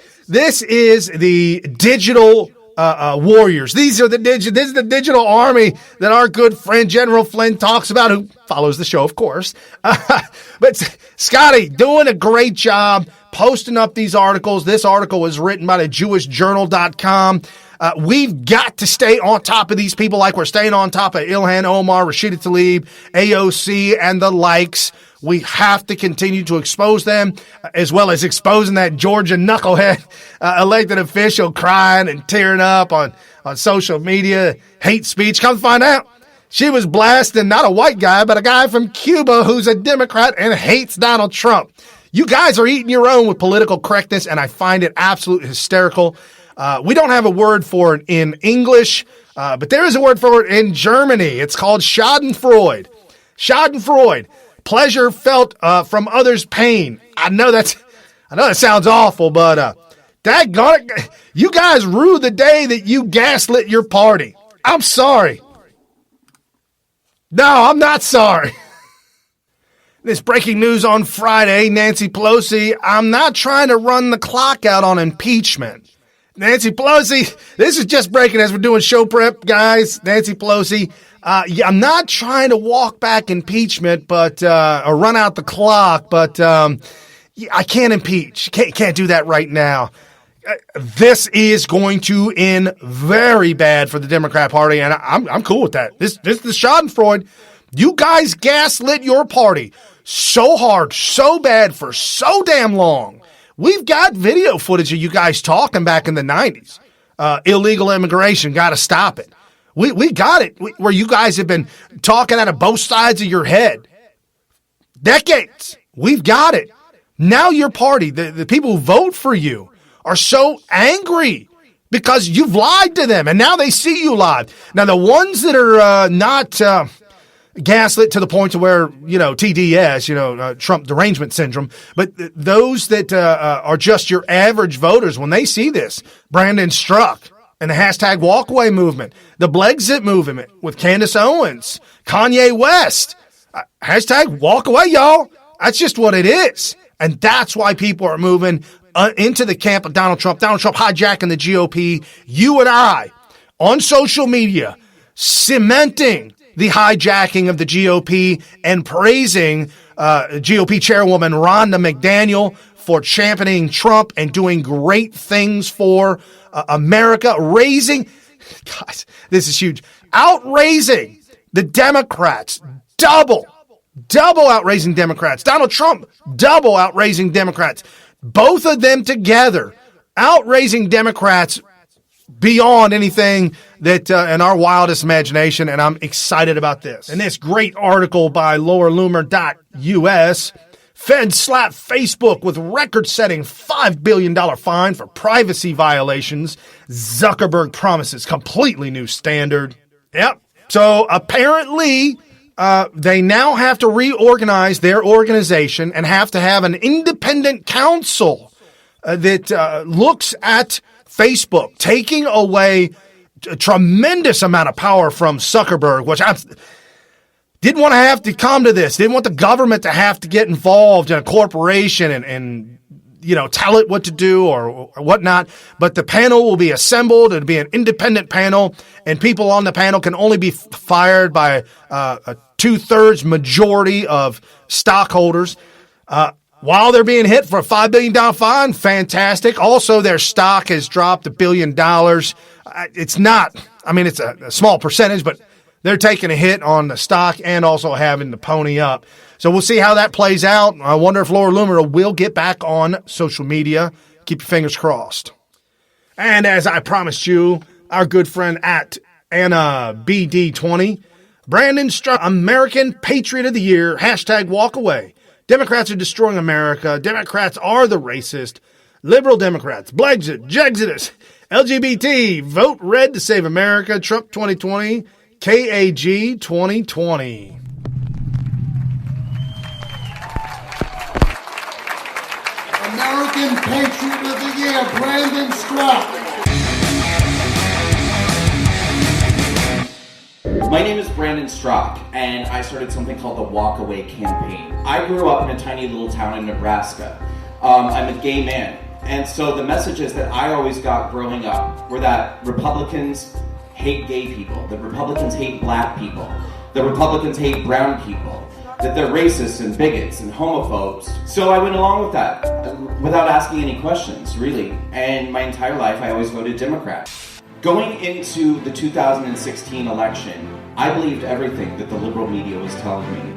is the digital warriors. This is the digital army that our good friend General Flynn talks about, who follows the show, of course. But Scotty doing a great job posting up these articles. This article was written by the JewishJournal.com. We've got to stay on top of these people like we're staying on top of Ilhan Omar, Rashida Tlaib, AOC, and the likes. We have to continue to expose them, as well as exposing that Georgia knucklehead elected official crying and tearing up on social media, hate speech. Come find out, She was blasting not a white guy, but a guy from Cuba who's a Democrat and hates Donald Trump. You guys are eating your own with political correctness, and I find it absolutely hysterical. We don't have a word for it in English, but there is a word for it in Germany. It's called Schadenfreude. Schadenfreude. Pleasure felt from others' pain. I know that sounds awful, but daggone it, you guys rue the day that you gaslit your party. I'm sorry. No, I'm not sorry. This breaking news on Friday, Nancy Pelosi, I'm not trying to run the clock out on impeachment. Nancy Pelosi, this is just breaking as we're doing show prep, guys. Nancy Pelosi, I'm not trying to walk back impeachment, but or run out the clock, but I can't impeach. Can't do that right now. This is going to end very bad for the Democrat Party, and I'm cool with that. This is Schadenfreude. You guys gaslit your party so hard, so bad for so damn long. We've got video footage of you guys talking back in the 90s. Illegal immigration, got to stop it. We got it where you guys have been talking out of both sides of your head. Decades. We've got it. Now your party, the people who vote for you, are so angry because you've lied to them, and now they see you lied. Now, the ones that are not gaslit to the point to where, TDS, Trump derangement syndrome, but those that are just your average voters, when they see this, Brandon Strzok and the hashtag WalkAway movement, the Blexit movement with Candace Owens, Kanye West, hashtag WalkAway, y'all. That's just what it is. And that's why people are moving into the camp of Donald Trump hijacking the GOP. You and I on social media cementing the hijacking of the GOP and praising GOP chairwoman Rhonda McDaniel for championing Trump and doing great things for America, guys, this is huge, outraising the Democrats, double outraising Democrats. Donald Trump, double outraising Democrats. Both of them together, outraising Democrats beyond anything that in our wildest imagination, and I'm excited about this. And this great article by lowerloomer.us, Feds slap Facebook with record-setting $5 billion fine for privacy violations. Zuckerberg promises completely new standard. Yep. So apparently they now have to reorganize their organization and have to have an independent council that looks at Facebook, taking away a tremendous amount of power from Zuckerberg, which I didn't want to have to come to this. Didn't want the government to have to get involved in a corporation and tell it what to do or whatnot. But the panel will be assembled. It'll be an independent panel, and people on the panel can only be fired by a 2/3 majority of stockholders. While they're being hit for a $5 billion fine, fantastic. Also, their stock has dropped $1 billion. It's a small percentage, but they're taking a hit on the stock and also having to pony up. So we'll see how that plays out. I wonder if Laura Loomer will get back on social media. Keep your fingers crossed. And as I promised you, our good friend at Anna BD20, Brandon Strzok, American Patriot of the Year, hashtag WalkAway. Democrats are destroying America. Democrats are the racist. Liberal Democrats, Blexit, Jexodus, LGBT, vote red to save America. Trump 2020, KAG 2020. American Patriot of the Year, Brandon Strzok. My name is Brandon Strzok, and I started something called the WalkAway campaign. I grew up in a tiny little town in Nebraska. I'm a gay man, and so the messages that I always got growing up were that Republicans hate gay people, that Republicans hate black people, that Republicans hate brown people, that they're racists and bigots and homophobes. So I went along with that without asking any questions, really. And my entire life, I always voted Democrat. Going into the 2016 election, I believed everything that the liberal media was telling me.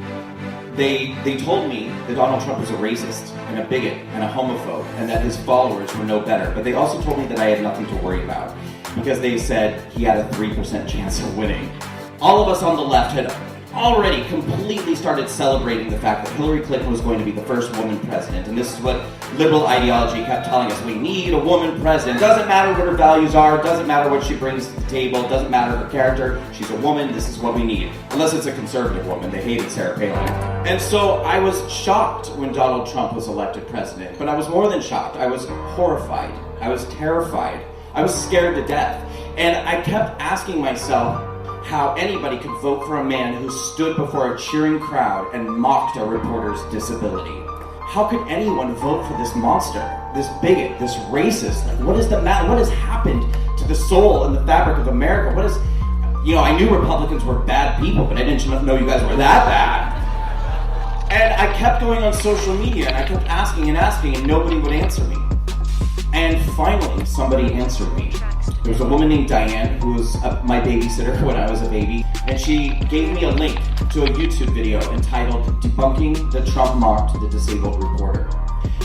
They told me that Donald Trump was a racist and a bigot and a homophobe and that his followers were no better. But they also told me that I had nothing to worry about because they said he had a 3% chance of winning. all of us on the left had already completely started celebrating the fact that Hillary Clinton was going to be the first woman president. And this is what liberal ideology kept telling us. We need a woman president. Doesn't matter what her values are, doesn't matter what she brings to the table, doesn't matter her character. She's a woman, this is what we need. Unless it's a conservative woman. They hated Sarah Palin. And so I was shocked when Donald Trump was elected president. But I was more than shocked. I was horrified. I was terrified. I was scared to death. And I kept asking myself how anybody could vote for a man who stood before a cheering crowd and mocked a reporter's disability. How could anyone vote for this monster, this bigot, this racist? Like, what is the matter? What has happened to the soul and the fabric of America? What is, I knew Republicans were bad people, but I didn't know you guys were that bad. And I kept going on social media, and I kept asking, and nobody would answer me. And finally, somebody answered me. There was a woman named Diane who was my babysitter when I was a baby, and she gave me a link to a YouTube video entitled "Debunking the Trump Mocked the Disabled Reporter."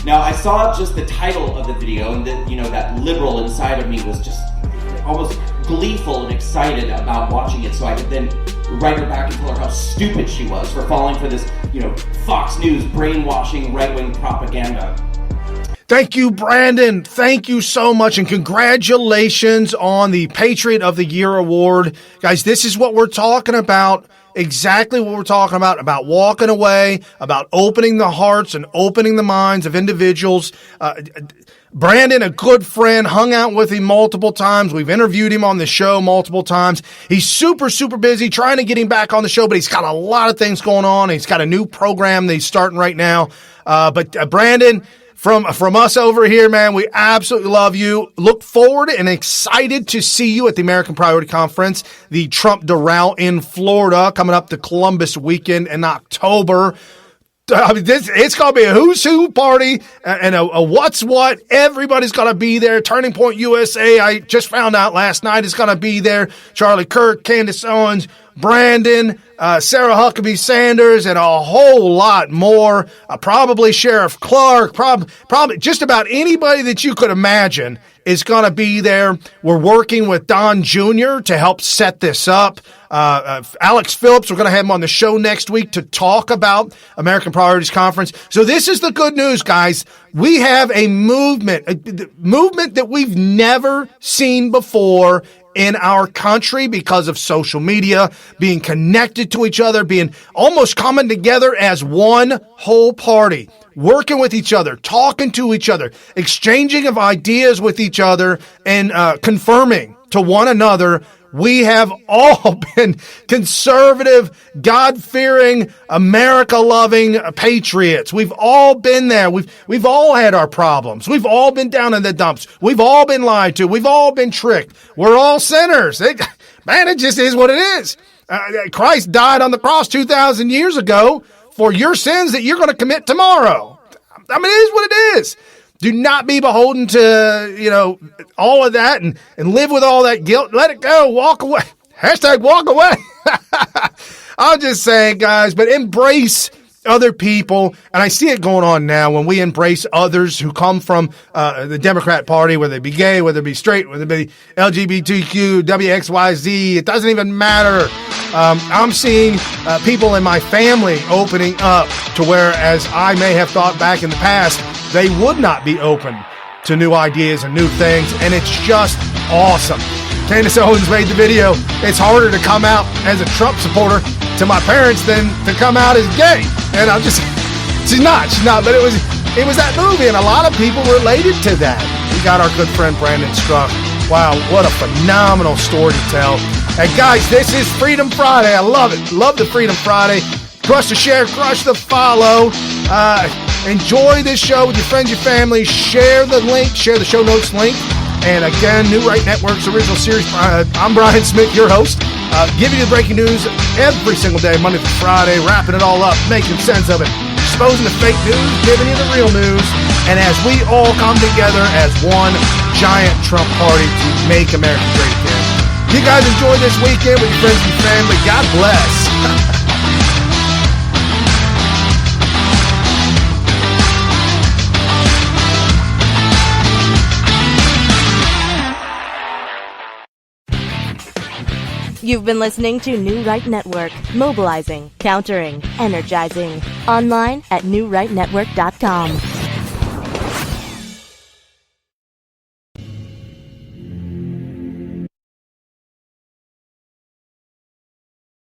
Now, I saw just the title of the video, and that liberal inside of me was just almost gleeful and excited about watching it, so I could then write her back and tell her how stupid she was for falling for this, Fox News brainwashing right-wing propaganda. Thank you, Brandon. Thank you so much, and congratulations on the Patriot of the Year award. Guys, this is what we're talking about, exactly what we're talking about walking away, about opening the hearts and opening the minds of individuals. Brandon, a good friend, hung out with him multiple times. We've interviewed him on the show multiple times. He's super, super busy trying to get him back on the show, but he's got a lot of things going on. He's got a new program that he's starting right now. But Brandon, From us over here, man, we absolutely love you. Look forward and excited to see you at the American Priority Conference, the Trump Doral in Florida, coming up to Columbus weekend in October. It's going to be a who's who party and a what's what. Everybody's going to be there. Turning Point USA, I just found out last night, is going to be there. Charlie Kirk, Candace Owens, Brandon, Sarah Huckabee Sanders, and a whole lot more. Probably Sheriff Clark, probably just about anybody that you could imagine is going to be there. We're working with Don Jr. to help set this up. Alex Phillips, we're going to have him on the show next week to talk about American Priorities Conference. So this is the good news, guys. We have a movement that we've never seen before in our country because of social media, being connected to each other, being almost coming together as one whole party, working with each other, talking to each other, exchanging of ideas with each other, and confirming to one another we have all been conservative, God-fearing, America-loving patriots. We've all been there. We've all had our problems. We've all been down in the dumps. We've all been lied to. We've all been tricked. We're all sinners. Man, it just is what it is. Christ died on the cross 2,000 years ago for your sins that you're going to commit tomorrow. I mean, it is what it is. Do not be beholden to, all of that and live with all that guilt. Let it go. Walk away. Hashtag walk away. I'm just saying, guys, but embrace other people. And I see it going on now when we embrace others who come from the Democrat Party, whether they be gay, whether they be straight, whether they be LGBTQ, WXYZ. It doesn't even matter. I'm seeing people in my family opening up to whereas I may have thought back in the past, they would not be open to new ideas and new things, and it's just awesome. Candace Owens made the video. It's harder to come out as a Trump supporter to my parents than to come out as gay. And she's not, but it was that movie, and a lot of people related to that. We got our good friend Brandon Struck. Wow, what a phenomenal story to tell. And guys, this is Freedom Friday. I love it. Love the Freedom Friday. Crush the share, crush the follow. Enjoy this show with your friends, your family. Share the link, share the show notes link. And again, New Right Network's original series. I'm Brian Smith, your host, giving you the breaking news every single day, Monday through Friday, wrapping it all up, making sense of it, exposing the fake news, giving you the real news. And as we all come together as one giant Trump party to make America great again. You guys enjoy this weekend with your friends and family. God bless. You've been listening to New Right Network, mobilizing, countering, energizing. Online at newrightnetwork.com.